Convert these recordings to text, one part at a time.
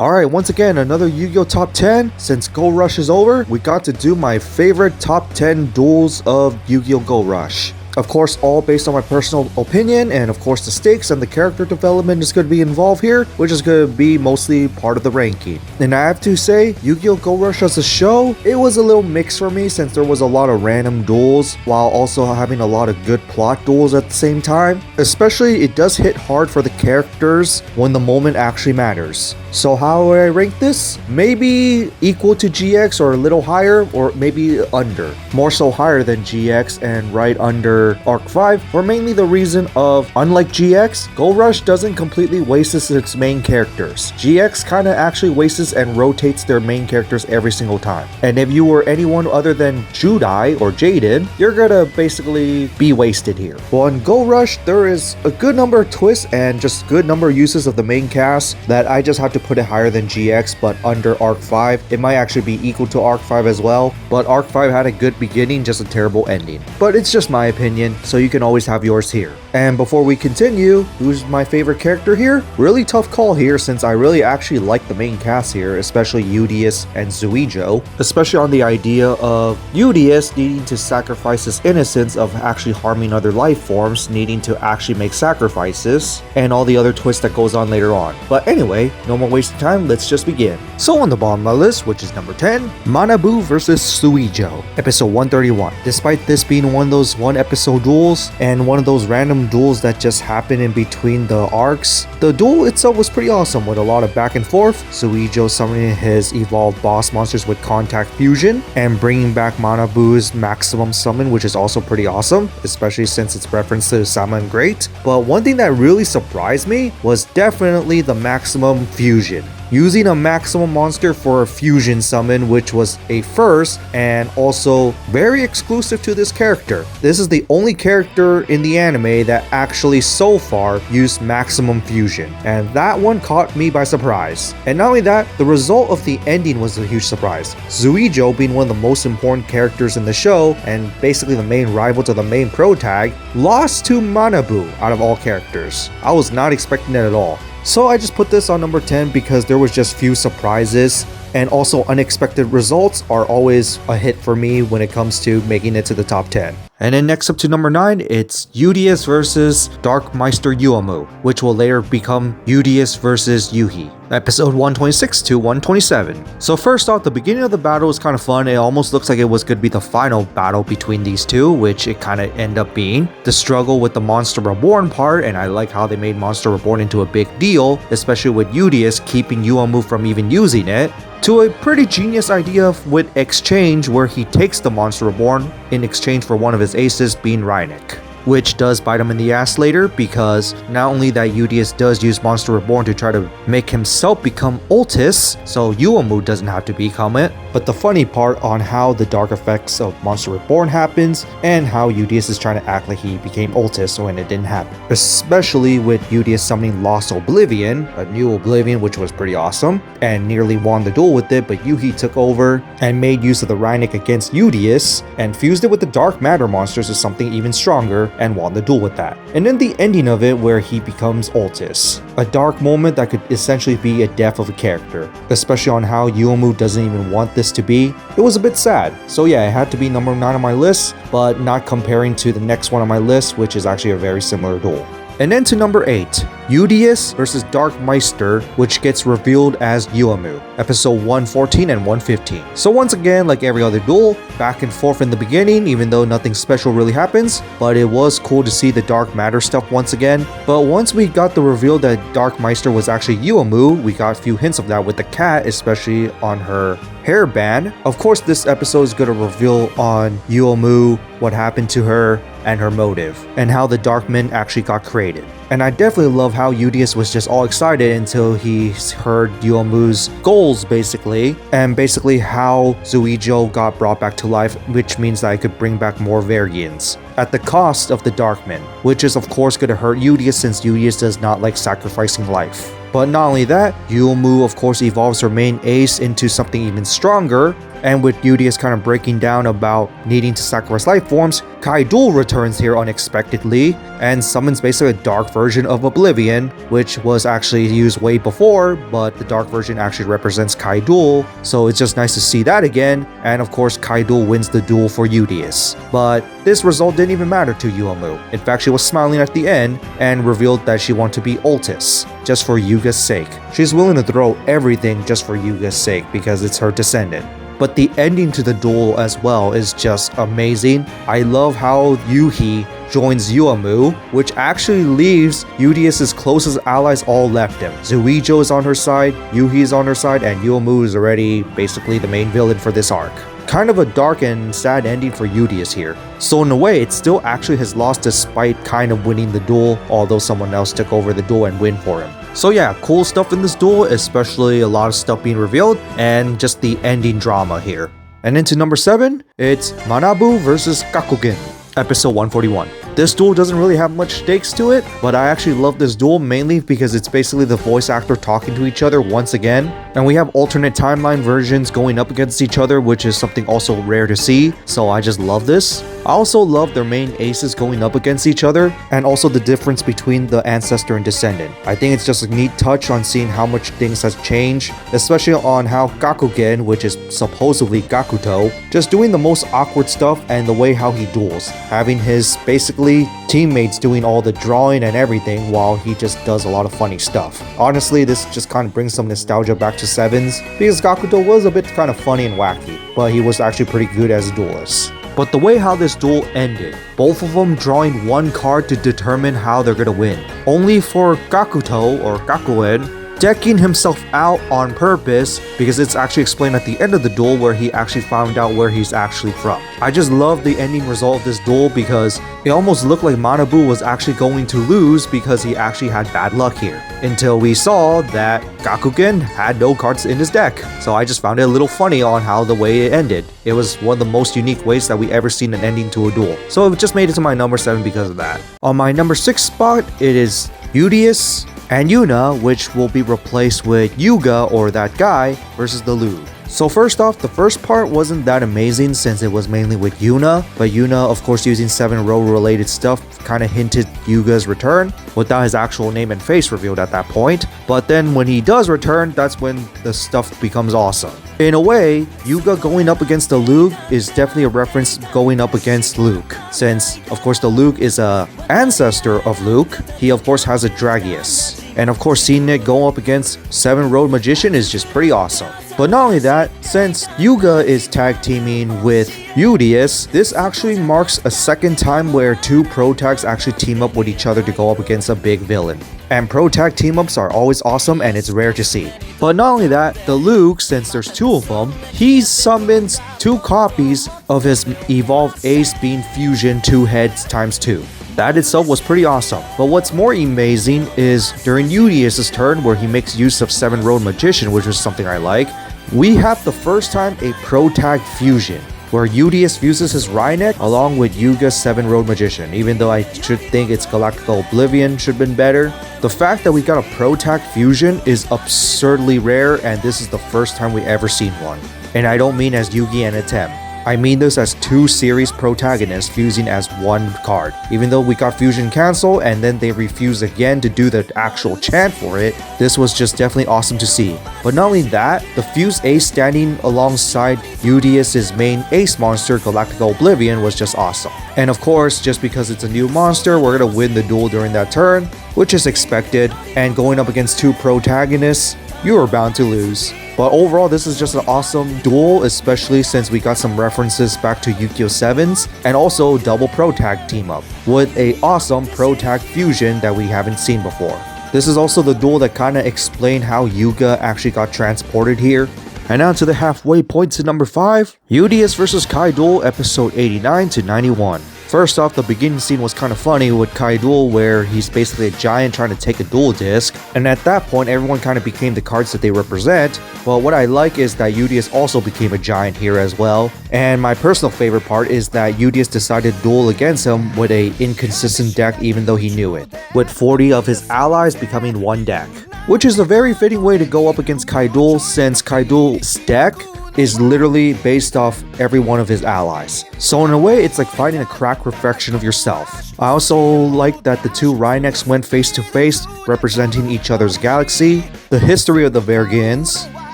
Alright, once again, another Yu-Gi-Oh! Top 10. Since Go Rush is over, we got to do my favorite top 10 duels of Yu-Gi-Oh! Go Rush. Of course, all based on my personal opinion, and of course the stakes and the character development is going to be involved here, which is going to be mostly part of the ranking. And I have to say, Yu-Gi-Oh! Go Rush as a show, it was a little mixed for me since there was a lot of random duels, while also having a lot of good plot duels at the same time. Especially, it does hit hard for the characters when the moment actually matters. So how would I rank this? Maybe equal to GX or a little higher, or maybe under. More so higher than GX and right under Arc 5, for mainly the reason of, unlike GX, Go Rush doesn't completely waste its main characters. GX kinda actually wastes and rotates their main characters every single time. And if you were anyone other than Judai or Jaden, you're gonna basically be wasted here. Well, in Go Rush, there is a good number of twists and just good number of uses of the main cast that I just have to put it higher than GX, but under Arc 5. It might actually be equal to Arc 5 as well, but Arc 5 had a good beginning, just a terrible ending. But it's just my opinion, so you can always have yours here. And before we continue, who's my favorite character here? Really tough call here since I really actually like the main cast here, especially Yugioh and Yugioh, especially on the idea of Yugioh needing to sacrifice his innocence of actually harming other life forms, needing to actually make sacrifices, and all the other twists that goes on later on. But anyway, no more wasting time, let's just begin. So on the bottom of my list, which is number 10, Manabu vs. Yugioh, episode 131. Despite this being one of those one episode duels and one of those random duels that just happen in between the arcs, the duel itself was pretty awesome with a lot of back and forth. Yugioh summoning his evolved boss monsters with contact fusion and bringing back Manabu's maximum summon, which is also pretty awesome, especially since it's reference to Summon Great. But one thing that really surprised me was definitely the maximum fusion. Using a maximum monster for a fusion summon, which was a first and also very exclusive to this character. This is the only character in the anime that actually so far used maximum fusion, and that one caught me by surprise. And not only that, the result of the ending was a huge surprise. Yugioh, being one of the most important characters in the show and basically the main rival to the main protag, lost to Manabu out of all characters. I was not expecting that at all. So I just put this on number 10 because there was just few surprises, and also unexpected results are always a hit for me when it comes to making it to the top 10. And then next up to number 9, it's Yugioh versus Dark Meister Yuumu, which will later become Yugioh versus Yuhi, episode 126 to 127. So first off, the beginning of the battle was kind of fun. It almost looks like it was going to be the final battle between these two, which it kind of ended up being. The struggle with the Monster Reborn part, and I like how they made Monster Reborn into a big deal, especially with Yugioh keeping Yuumu from even using it, to a pretty genius idea with exchange where he takes the Monster Reborn in exchange for one of his aces being Reinik, which does bite him in the ass later because not only that Yugioh does use Monster Reborn to try to make himself become Ultis, so Yuumu doesn't have to become it, but the funny part on how the dark effects of Monster Reborn happens and how Yugioh is trying to act like he became Ultis when it didn't happen. Especially with Yugioh summoning Lost Oblivion, a new Oblivion, which was pretty awesome, and nearly won the duel with it, but Yuhi took over and made use of the Reinik against Yugioh and fused it with the Dark Matter monsters to something even stronger and won the duel with that. And then the ending of it where he becomes Ultis. A dark moment that could essentially be a death of a character, especially on how Yuumu doesn't even want this to be. It was a bit sad. So yeah, it had to be number 9 on my list, but not comparing to the next one on my list, which is actually a very similar duel. And then to number 8, Yugioh versus Dark Meister, which gets revealed as Yuumu, episode 114 and 115. So once again, like every other duel, back and forth in the beginning, even though nothing special really happens, but it was cool to see the Dark Matter stuff once again. But once we got the reveal that Dark Meister was actually Yuumu, we got a few hints of that with the cat, especially on her hairband. Of course, this episode is going to reveal on Yuumu what happened to her and her motive, and how the Dark Men actually got created. And I definitely love how Yugioh was just all excited until he heard Yuumu's goals basically, and basically how Yugioh got brought back to life, which means that I could bring back more variants at the cost of the Darkmen, which is of course going to hurt Yugioh since Yugioh does not like sacrificing life. But not only that, Yuumu of course evolves her main ace into something even stronger, And with Yugioh kind of breaking down about needing to sacrifice life forms, Kaidoul returns here unexpectedly and summons basically a dark version of Oblivion, which was actually used way before, but the dark version actually represents Kaidoul, so it's just nice to see that again. And of course, Kaidoul wins the duel for Yugioh. But this result didn't even matter to Yuumu. In fact, she was smiling at the end and revealed that she wanted to be Ultis, just for Yuga's sake. She's willing to throw everything just for Yuga's sake because it's her descendant. But the ending to the duel as well is just amazing. I love how Yuhi joins Yuumu, which actually leaves Yugioh's closest allies all left him. Zuijo is on her side, Yuhi is on her side, and Yuumu is already basically the main villain for this arc. Kind of a dark and sad ending for Yugioh here. So in a way, it still actually has lost despite kind of winning the duel, although someone else took over the duel and win for him. So yeah, cool stuff in this duel, especially a lot of stuff being revealed, and just the ending drama here. And into number 7, it's Manabu versus Gakugen, episode 141. This duel doesn't really have much stakes to it, but I actually love this duel mainly because it's basically the voice actor talking to each other once again, and we have alternate timeline versions going up against each other, which is something also rare to see, so I just love this. I also love their main aces going up against each other, and also the difference between the ancestor and descendant. I think it's just a neat touch on seeing how much things has changed, especially on how Gakugen, which is supposedly Gakuto, just doing the most awkward stuff and the way how he duels, having his basically teammates doing all the drawing and everything while he just does a lot of funny stuff. Honestly, this just kind of brings some nostalgia back to 7s, because Gakuto was a bit kind of funny and wacky, but he was actually pretty good as a duelist. But the way how this duel ended, both of them drawing one card to determine how they're gonna win, only for Gakuto or Gakuen decking himself out on purpose, because it's actually explained at the end of the duel where he actually found out where he's actually from. I just love the ending result of this duel because it almost looked like Manabu was actually going to lose because he actually had bad luck here, until we saw that Gakugen had no cards in his deck. So I just found it a little funny on how the way it ended. It was one of the most unique ways that we ever seen an ending to a duel. So it just made it to my number 7 because of that. On my number 6 spot, it is Yugioh and Yuna, which will be replaced with Yuga or that guy versus the Lug. So first off, the first part wasn't that amazing since it was mainly with Yuna, but Yuna, of course, using 7-row related stuff kind of hinted Yuga's return without his actual name and face revealed at that point. But then when he does return, that's when the stuff becomes awesome. In a way, Yuga going up against the Lug is definitely a reference going up against Luke, since of course the Lug is a ancestor of Luke. He of course has a Dragius. And of course seeing it go up against 7-row magician is just pretty awesome. But not only that, since Yuga is tag teaming with Yugioh, this actually marks a second time where 2 pro tags actually team up with each other to go up against a big villain. And pro tag team ups are always awesome and it's rare to see. But not only that, the Lug, since there's 2 of them, he summons 2 copies of his evolved Ace Beam Fusion 2 heads times 2. That itself was pretty awesome. But what's more amazing is during Yugioh's turn where he makes use of 7-row magician, which is something I like, we have the first time a pro tag fusion, where Yugioh fuses his Rhynek along with Yuga's 7-row magician, even though I should think its Galactical Oblivion should have been better. The fact that we got a pro tag fusion is absurdly rare, and this is the first time we ever seen one. And I don't mean as Yugi and Atem. I mean this as 2 series protagonists fusing as 1 card. Even though we got fusion cancel and then they refused again to do the actual chant for it, this was just definitely awesome to see. But not only that, the fused ace standing alongside Yugioh's main ace monster Galactical Oblivion was just awesome. And of course, just because it's a new monster, we're gonna win the duel during that turn, which is expected, and going up against 2 protagonists, you are bound to lose. But overall, this is just an awesome duel, especially since we got some references back to Yugioh 7s and also double pro tag team up with a awesome pro tag fusion that we haven't seen before. This is also the duel that kinda explained how Yuga actually got transported here. And now to the halfway point to number 5, Yugioh vs Kaidoul episode 89 to 91. First off, the beginning scene was kind of funny with Kaidoul where he's basically a giant trying to take a duel disc, and at that point everyone kind of became the cards that they represent. But what I like is that Yugioh also became a giant here as well, and my personal favorite part is that Yugioh decided to duel against him with a inconsistent deck even though he knew it, with 40 of his allies becoming 1 deck. Which is a very fitting way to go up against Kaidoul, since Kaidoul's deck is literally based off every one of his allies. So in a way, it's like finding a cracked reflection of yourself. I also like that the two Rhineks went face to face, representing each other's galaxy, the history of the Vergians,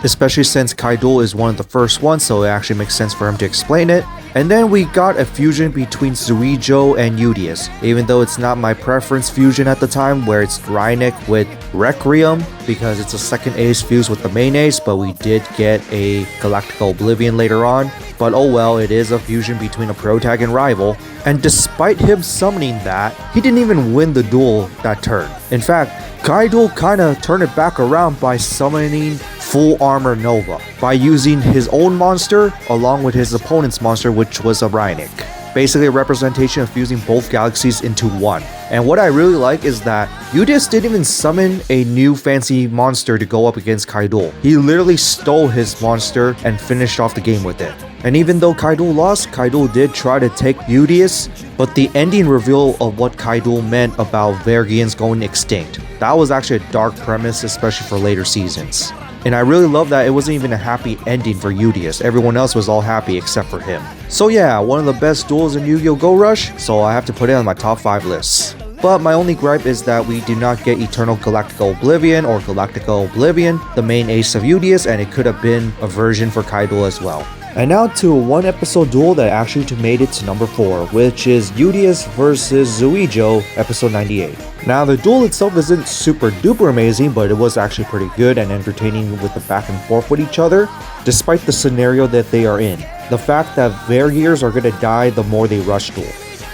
especially since Kaido is one of the first ones, so it actually makes sense for him to explain it. And then we got a fusion between Yugioh and Yugioh, even though it's not my preference fusion at the time, where it's Rhynek with Requiem, because it's a second ace fused with the main ace, but we did get a Galactical Oblivion later on. But oh well, it is a fusion between a protag and rival. And despite him summoning that, he didn't even win the duel that turn. In fact, Kaido kinda turned it back around by summoning Full Armor Nova, by using his own monster along with his opponent's monster, which was a Rhynek. Basically a representation of fusing both galaxies into one. And what I really like is that Yugioh didn't even summon a new fancy monster to go up against Kaido. He literally stole his monster and finished off the game with it. And even though Kaido lost, Kaido did try to take Yugioh, but the ending reveal of what Kaido meant about Vergians going extinct, that was actually a dark premise, especially for later seasons. And I really love that it wasn't even a happy ending for Yugioh. Everyone else was all happy except for him. So yeah, one of the best duels in Yugioh Go Rush, so I have to put it on my top 5 lists. But my only gripe is that we do not get Eternal Galactical Oblivion or Galactical Oblivion, the main ace of Yugioh, and it could have been a version for Kaido as well. And now to a one episode duel that actually made it to number 4, which is Yugioh versus Yugioh, episode 98. Now the duel itself isn't super duper amazing, but it was actually pretty good and entertaining with the back and forth with each other, despite the scenario that they are in. The fact that Vergiers are gonna die the more they rush duel.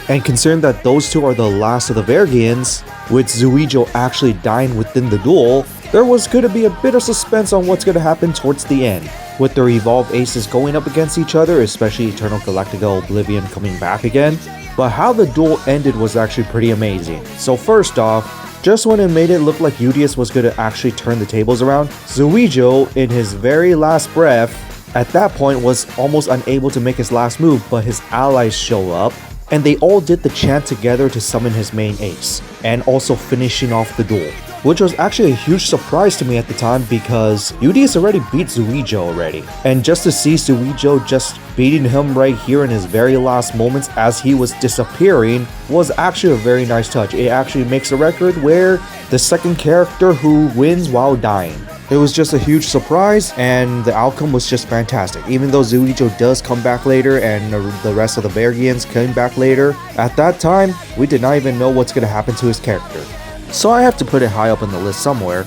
And considering that those two are the last of the Vergians, with Yugioh actually dying within the duel, there was going to be a bit of suspense on what's going to happen towards the end, with their evolved aces going up against each other, especially Eternal Galactical Oblivion coming back again. But how the duel ended was actually pretty amazing. So first off, just when it made it look like Yugioh was going to actually turn the tables around, Yugioh, in his very last breath, at that point was almost unable to make his last move, but his allies show up, and they all did the chant together to summon his main ace, and also finishing off the duel. Which was actually a huge surprise to me at the time, because Yugioh already beat Yugioh already. And just to see Yugioh just beating him right here in his very last moments as he was disappearing was actually a very nice touch. It actually makes a record where the second character who wins while dying. It was just a huge surprise, and the outcome was just fantastic. Even though Yugioh does come back later and the rest of the Vergians came back later, at that time, we did not even know what's going to happen to his character. So I have to put it high up on the list somewhere.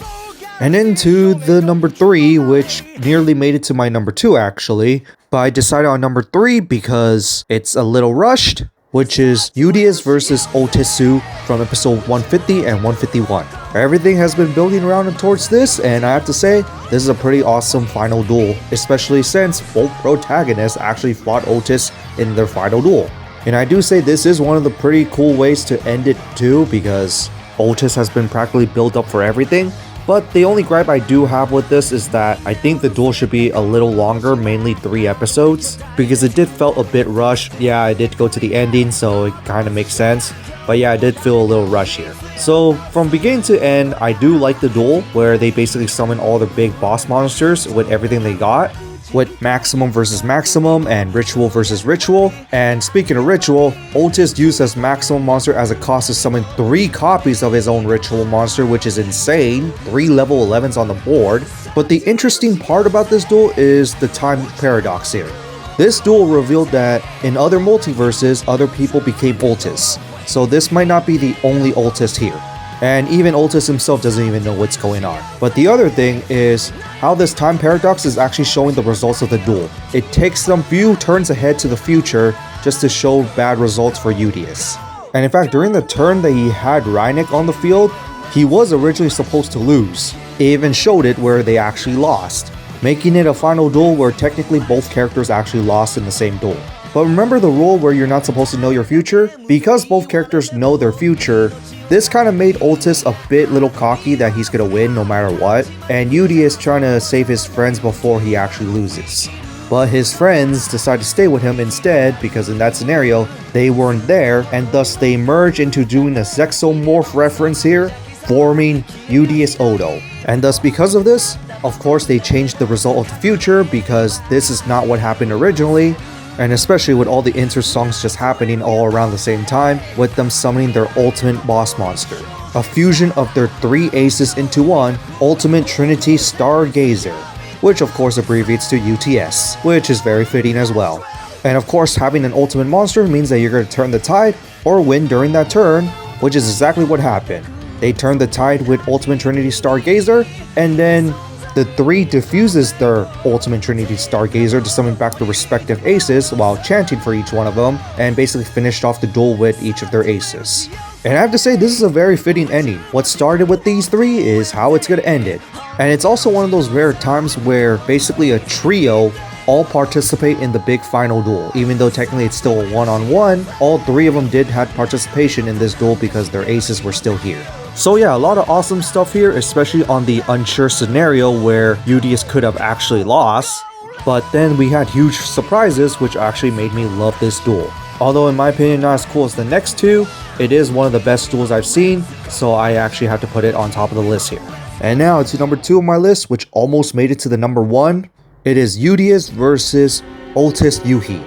And into the number 3, which nearly made it to my number 2 actually, but I decided on number 3 because it's a little rushed, which is Yugioh versus Otisu from episode 150 and 151. Everything has been building around and towards this, and I have to say, this is a pretty awesome final duel, especially since both protagonists actually fought Otis in their final duel. And I do say this is one of the pretty cool ways to end it too, because Otis has been practically built up for everything. But the only gripe I do have with this is that I think the duel should be a little longer, mainly 3 episodes, because it did felt a bit rushed. Yeah, I did go to the ending, so it kind of makes sense. But yeah, I did feel a little rush here. So from beginning to end, I do like the duel, where they basically summon all the big boss monsters with everything they got, with Maximum versus Maximum and Ritual versus Ritual. And speaking of Ritual, Otis used his Maximum monster as a cost to summon 3 copies of his own Ritual monster, which is insane. 3 level 11s on the board. But the interesting part about this duel is the time paradox here. This duel revealed that in other multiverses, other people became Otis. So this might not be the only Otis here. And even Otis himself doesn't even know what's going on. But the other thing is how this time paradox is actually showing the results of the duel. It takes them few turns ahead to the future just to show bad results for Yugioh. And in fact, during the turn that he had Rhynek on the field, he was originally supposed to lose. It even showed it where they actually lost, making it a final duel where technically both characters actually lost in the same duel. But remember the rule where you're not supposed to know your future? Because both characters know their future, this kind of made Otis a bit little cocky that he's gonna win no matter what, and Yugioh is trying to save his friends before he actually loses. But his friends decide to stay with him instead because in that scenario, they weren't there, and thus they merge into doing a Zexomorph reference here, forming Yugioh Odo. And thus because of this, Of course, they changed the result of the future because this is not what happened originally, and especially with all the insert songs just happening all around the same time, with them summoning their ultimate boss monster. A fusion of their 3 aces into one, Ultimate Trinity Stargazer, which of course abbreviates to UTS, which is very fitting as well. And of course, having an ultimate monster means that you're going to turn the tide or win during that turn, which is exactly what happened. They turned the tide with Ultimate Trinity Stargazer, and then the 3 diffuses their Ultimate Trinity Stargazer to summon back their respective aces while chanting for each one of them, and basically finished off the duel with each of their aces. And I have to say, this is a very fitting ending. What started with these 3 is how it's going to end it. And it's also one of those rare times where basically a trio all participate in the big final duel. Even though technically it's still a one-on-one, all 3 of them did have participation in this duel because their aces were still here. So yeah, a lot of awesome stuff here, especially on the unsure scenario where Yugioh could have actually lost. But then we had huge surprises which actually made me love this duel. Although in my opinion not as cool as the next 2, it is one of the best duels I've seen, so I actually have to put it on top of the list here. And now to number 2 on my list, which almost made it to the number 1. It is Yugioh versus Otis Yuhi.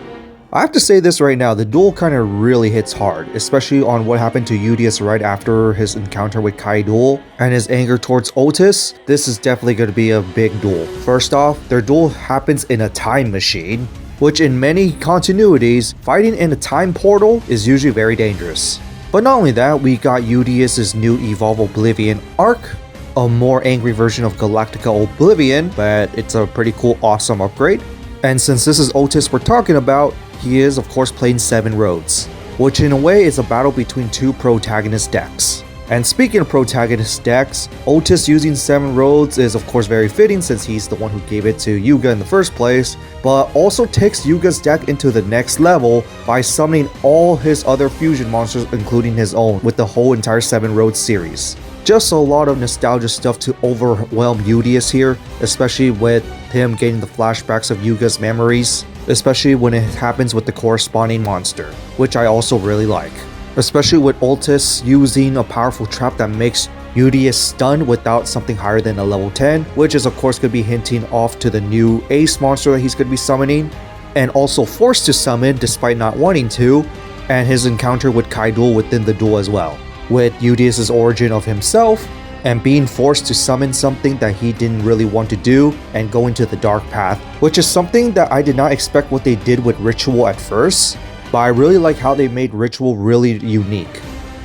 I have to say this right now, the duel kind of really hits hard, especially on what happened to Yugioh right after his encounter with Kaido and his anger towards Otis. This is definitely going to be a big duel. First off, their duel happens in a time machine, which in many continuities, fighting in a time portal is usually very dangerous. But not only that, we got Yugioh's new Evolve Oblivion arc, a more angry version of Galactica Oblivion, but it's a pretty cool, awesome upgrade. And since this is Otis we're talking about, he is of course playing 7 Roads, which in a way is a battle between 2 protagonist decks. And speaking of protagonist decks, Otis using 7 Roads is of course very fitting since he's the one who gave it to Yugioh in the first place, but also takes Yugioh's deck into the next level by summoning all his other fusion monsters including his own with the whole entire 7 Roads series. Just a lot of nostalgia stuff to overwhelm Yugioh here, especially with him getting the flashbacks of Yugioh's memories, especially when it happens with the corresponding monster, which I also really like. Especially with Otis using a powerful trap that makes Yugioh stunned without something higher than a level 10, which is of course going to be hinting off to the new ace monster that he's going to be summoning, and also forced to summon despite not wanting to, and his encounter with Kaido within the duel as well, with Yugioh's origin of himself and being forced to summon something that he didn't really want to do and go into the dark path, which is something that I did not expect what they did with Ritual at first, but I really like how they made Ritual really unique.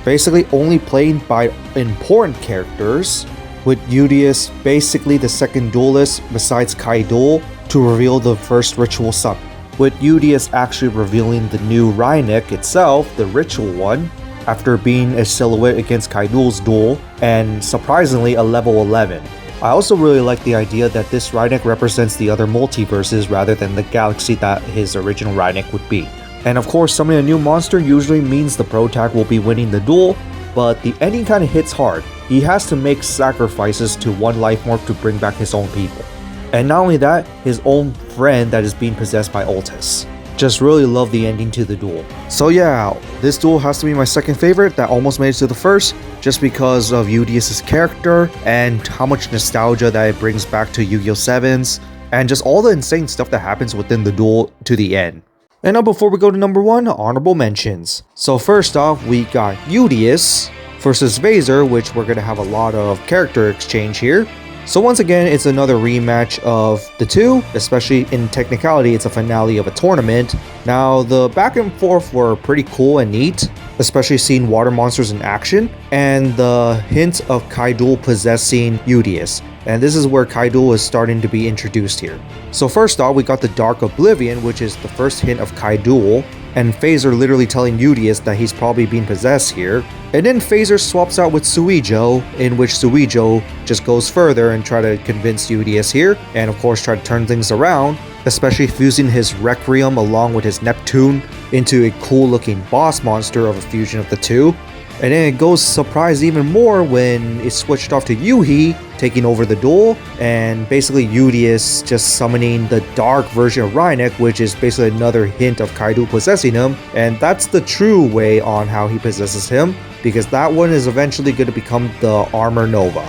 Basically only playing by important characters, with Yugioh basically the second duelist besides Kaido to reveal the first Ritual summon, with Yugioh actually revealing the new Reinek itself, the Ritual one, after being a silhouette against Kaido's duel, and surprisingly a level 11. I also really like the idea that this Reinek represents the other multiverses rather than the galaxy that his original Reinek would be. And of course, summoning a new monster usually means the protag will be winning the duel, but the ending kind of hits hard. He has to make sacrifices to one life mark to bring back his own people. And not only that, his own friend that is being possessed by Otis. Just really love the ending to the duel. So yeah, this duel has to be my second favorite that almost made it to the first, just because of Yugioh's character and how much nostalgia that it brings back to Yu-Gi-Oh! 7s, and just all the insane stuff that happens within the duel to the end. And now before we go to number 1, honorable mentions. So first off, we got Yugioh versus Vaser, which we're going to have a lot of character exchange here. So once again, it's another rematch of the 2, especially in technicality, it's a finale of a tournament. Now, the back and forth were pretty cool and neat, especially seeing water monsters in action, and the hint of Kaido possessing Yugioh. And this is where Kaido is starting to be introduced here. So first off, we got the Dark Oblivion, which is the first hint of Kaido, and Phaser literally telling Yugioh that he's probably being possessed here. And then Phaser swaps out with Suijou, in which Suijou just goes further and try to convince Yugioh here, and of course try to turn things around, especially fusing his Requiem along with his Neptune into a cool looking boss monster of a fusion of the 2. And then it goes surprise even more when it's switched off to Yuhi taking over the duel, and basically Yugioh just summoning the dark version of Reinek, which is basically another hint of Kaido possessing him, and that's the true way on how he possesses him, because that one is eventually going to become the Armor Nova.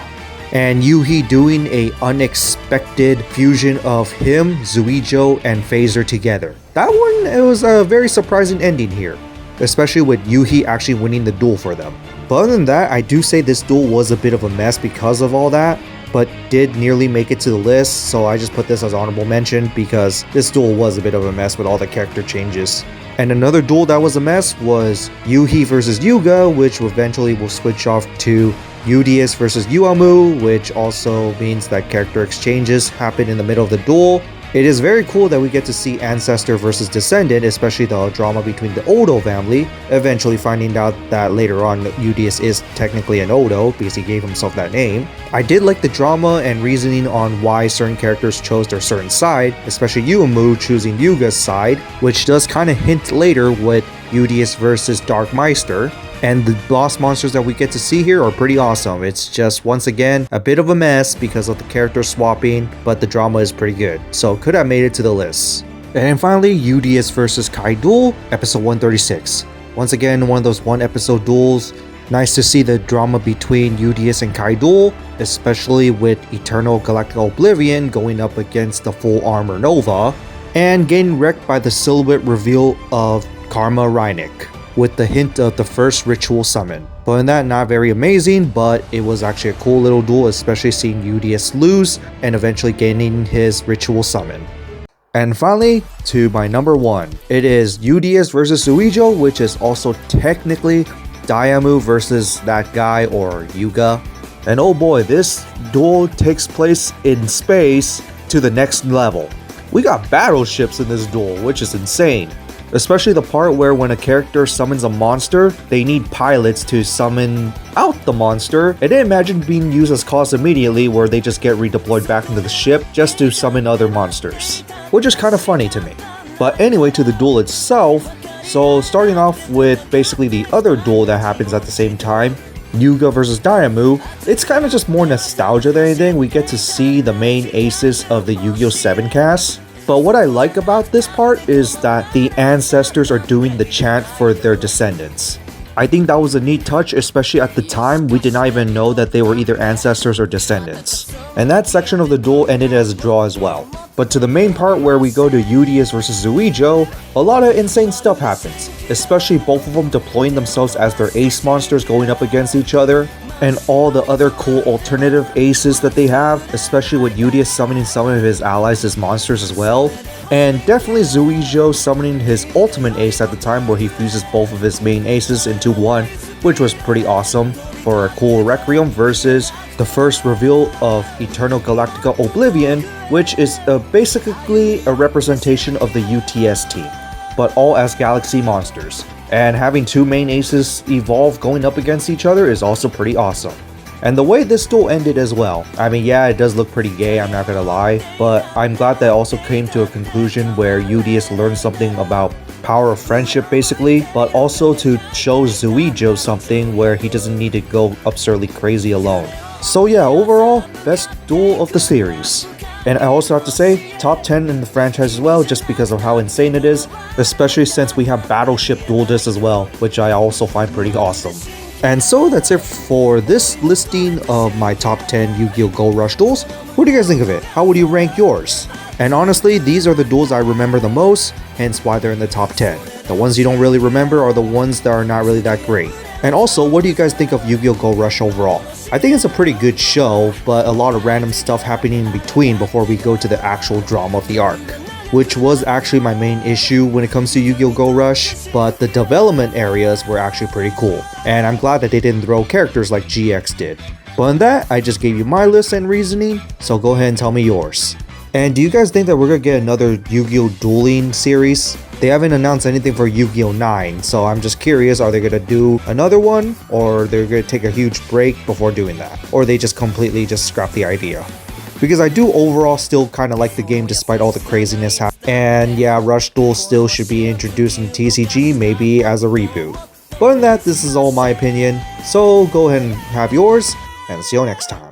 and Yuhi doing a unexpected fusion of him, Zuijo, and Phaser together. That one, it was a very surprising ending here, especially with Yuhi actually winning the duel for them. But other than that, I do say this duel was a bit of a mess because of all that, but did nearly make it to the list, so I just put this as honorable mention because this duel was a bit of a mess with all the character changes. And another duel that was a mess was Yuhi versus Yuga, which eventually will switch off to Udius versus Yuamu, which also means that character exchanges happen in the middle of the duel. It is very cool that we get to see Ancestor versus Descendant, especially the drama between the Odo family, eventually finding out that later on Udius is technically an Odo because he gave himself that name. I did like the drama and reasoning on why certain characters chose their certain side, especially Yuamu choosing Yuga's side, which does kind of hint later with Udius versus Dark Meister. And the boss monsters that we get to see here are pretty awesome. It's just, once again, a bit of a mess because of the character swapping, but the drama is pretty good, so could have made it to the list. And then finally, Udius vs Kai Duel, episode 136. Once again, one of those one episode duels. Nice to see the drama between Udius and Kai Duel, especially with Eternal Galactic Oblivion going up against the full armor Nova, and getting wrecked by the silhouette reveal of Karma Reinik, with the hint of the first ritual summon. But in that, not very amazing, but it was actually a cool little duel, especially seeing Udius lose and eventually gaining his ritual summon. And finally, to my number one, it is Udius versus Zuijo, which is also technically Diamu versus that guy or Yuga. And oh boy, this duel takes place in space to the next level. We got battleships in this duel, which is insane. Especially the part where when a character summons a monster, they need pilots to summon out the monster, and then imagine being used as cost immediately where they just get redeployed back into the ship just to summon other monsters, which is kind of funny to me. But anyway, to the duel itself, so starting off with basically the other duel that happens at the same time, Yuga versus Diamu, it's kind of just more nostalgia than anything. We get to see the main aces of the Yu-Gi-Oh! 7 cast. But what I like about this part is that the ancestors are doing the chant for their descendants. I think that was a neat touch, especially at the time we did not even know that they were either ancestors or descendants. And that section of the duel ended as a draw as well. But to the main part where we go to Udius versus Zuijo, a lot of insane stuff happens, especially both of them deploying themselves as their ace monsters going up against each other, and all the other cool alternative aces that they have, especially with Udius summoning some of his allies as monsters as well, and definitely Zuijo summoning his ultimate ace at the time where he fuses both of his main aces into one, which was pretty awesome for a cool Requiem versus the first reveal of Eternal Galactica Oblivion, which is basically a representation of the UTS team, but all as galaxy monsters. And having two main aces evolve going up against each other is also pretty awesome. And the way this duel ended as well, I mean, yeah, it does look pretty gay, I'm not gonna lie, but I'm glad that it also came to a conclusion where Udius learned something about power of friendship basically, but also to show Zuijo something where he doesn't need to go absurdly crazy alone. So yeah, overall, best duel of the series. And I also have to say, top 10 in the franchise as well, just because of how insane it is, especially since we have Battleship Duel Disc as well, which I also find pretty awesome. And so that's it for this listing of my top 10 Yu-Gi-Oh! Go Rush duels. What do you guys think of it? How would you rank yours? And honestly, these are the duels I remember the most, hence why they're in the top 10. The ones you don't really remember are the ones that are not really that great. And also, what do you guys think of Yu-Gi-Oh! Go Rush overall? I think it's a pretty good show, but a lot of random stuff happening in between before we go to the actual drama of the arc, which was actually my main issue when it comes to Yu-Gi-Oh! Go Rush, but the development areas were actually pretty cool, and I'm glad that they didn't throw characters like GX did. But in that, I just gave you my list and reasoning, so go ahead and tell me yours. And do you guys think that we're gonna get another Yu-Gi-Oh! Dueling series? They haven't announced anything for Yu-Gi-Oh! 9, so I'm just curious, are they gonna do another one? Or they're gonna take a huge break before doing that? Or they just completely just scrap the idea? Because I do overall still kind of like the game despite all the craziness happening. And yeah, Rush Duel still should be introduced in TCG, maybe as a reboot. But in that, this is all my opinion, so go ahead and have yours, and see you next time.